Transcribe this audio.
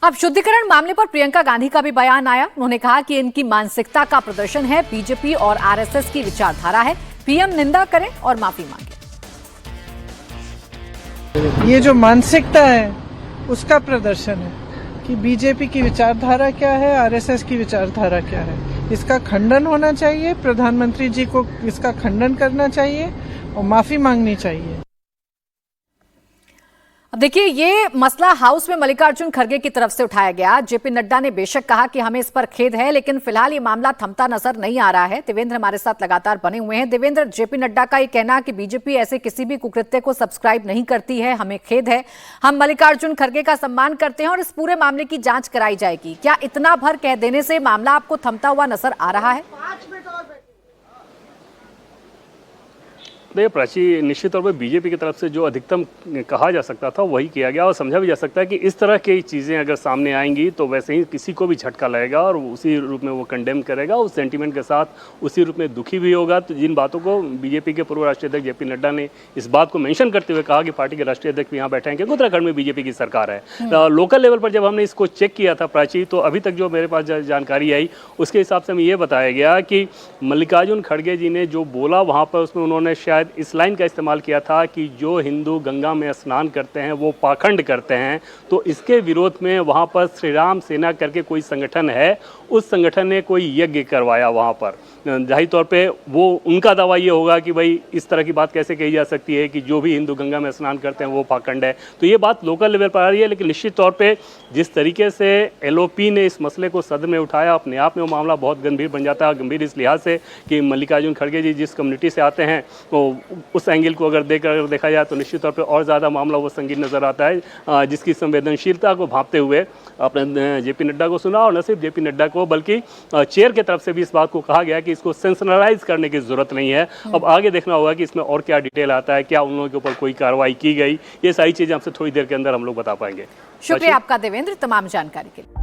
अब शुद्धिकरण मामले पर प्रियंका गांधी का भी बयान आया। उन्होंने कहा कि इनकी मानसिकता का प्रदर्शन है, बीजेपी और आरएसएस की विचारधारा है। पीएम निंदा करें और माफी मांगे। ये जो मानसिकता है उसका प्रदर्शन है कि बीजेपी की विचारधारा क्या है, आरएसएस की विचारधारा क्या है। इसका खंडन होना चाहिए, प्रधानमंत्री जी को इसका खंडन करना चाहिए और माफी मांगनी चाहिए। अब देखिए, ये मसला हाउस में मल्लिकार्जुन खड़गे की तरफ से उठाया गया। जेपी नड्डा ने बेशक कहा कि हमें इस पर खेद है, लेकिन फिलहाल ये मामला थमता नजर नहीं आ रहा है। देवेंद्र हमारे साथ लगातार बने हुए हैं। देवेंद्र, जेपी नड्डा का ये कहना कि बीजेपी ऐसे किसी भी कुकृत्य को सब्सक्राइब नहीं करती है, हमें खेद है, हम मल्लिकार्जुन खड़गे का सम्मान करते हैं और इस पूरे मामले की जांच कराई जाएगी। क्या इतना भर कह देने से मामला आपको थमता हुआ नजर आ रहा है? देखिए प्राची, निश्चित तौर पर बीजेपी की तरफ से जो अधिकतम कहा जा सकता था वही किया गया और समझा भी जा सकता है कि इस तरह की चीज़ें अगर सामने आएंगी तो वैसे ही किसी को भी झटका लगेगा और उसी रूप में वो कंडेम करेगा, उस सेंटीमेंट के साथ उसी रूप में दुखी भी होगा। तो जिन बातों को बीजेपी के पूर्व राष्ट्रीय अध्यक्ष जेपी नड्डा ने इस बात को मेंशन करते हुए कहा कि पार्टी के राष्ट्रीय अध्यक्ष भी यहाँ बैठे हैं कि उत्तराखंड में बीजेपी की सरकार है। लोकल लेवल पर जब हमने इसको चेक किया था प्राची, तो अभी तक जो मेरे पास जानकारी आई उसके हिसाब से हमें ये बताया गया कि मल्लिकार्जुन खड़गे जी ने जो बोला वहाँ पर उसमें उन्होंने शायद इस लाइन का इस्तेमाल किया था कि जो हिंदू गंगा में स्नान करते हैं वो पाखंड करते हैं। तो इसके विरोध में वहाँ पर श्री राम सेना करके कोई संगठन है, उस संगठन ने कोई यज्ञ करवाया वहाँ पर। जाहिर तौर पे वो उनका दावा ये होगा कि भाई इस तरह की बात कैसे कही जा सकती है कि जो भी हिंदू गंगा में स्नान करते हैं वो पाखंड है। तो ये बात लोकल लेवल पर आ रही है, लेकिन निश्चित तौर पे जिस तरीके से एलओपी ने इस मसले को सदन में उठाया, अपने आप में वो मामला बहुत गंभीर बन जाता है। गंभीर इस लिहाज से कि मल्लिकार्जुन खड़गे जी जिस कम्युनिटी से आते हैं तो उस एंगल को अगर देखा जाए तो निश्चित तौर पर और ज़्यादा मामला वो संगीन नजर आता है, जिसकी संवेदनशीलता को भांपते हुए आपने जेपी नड्डा को सुना। और न सिर्फ जेपी नड्डा को बल्कि चेयर की तरफ से भी इस बात को कहा गया कि इसको सेंसनलाइज करने की जरूरत नहीं है। अब आगे देखना होगा कि इसमें और क्या डिटेल आता है, क्या उन लोगों के ऊपर कोई कार्रवाई की गई, ये सारी चीजें हमसे थोड़ी देर के अंदर हम लोग बता पाएंगे। शुक्रिया आपका देवेंद्र, तमाम जानकारी के लिए।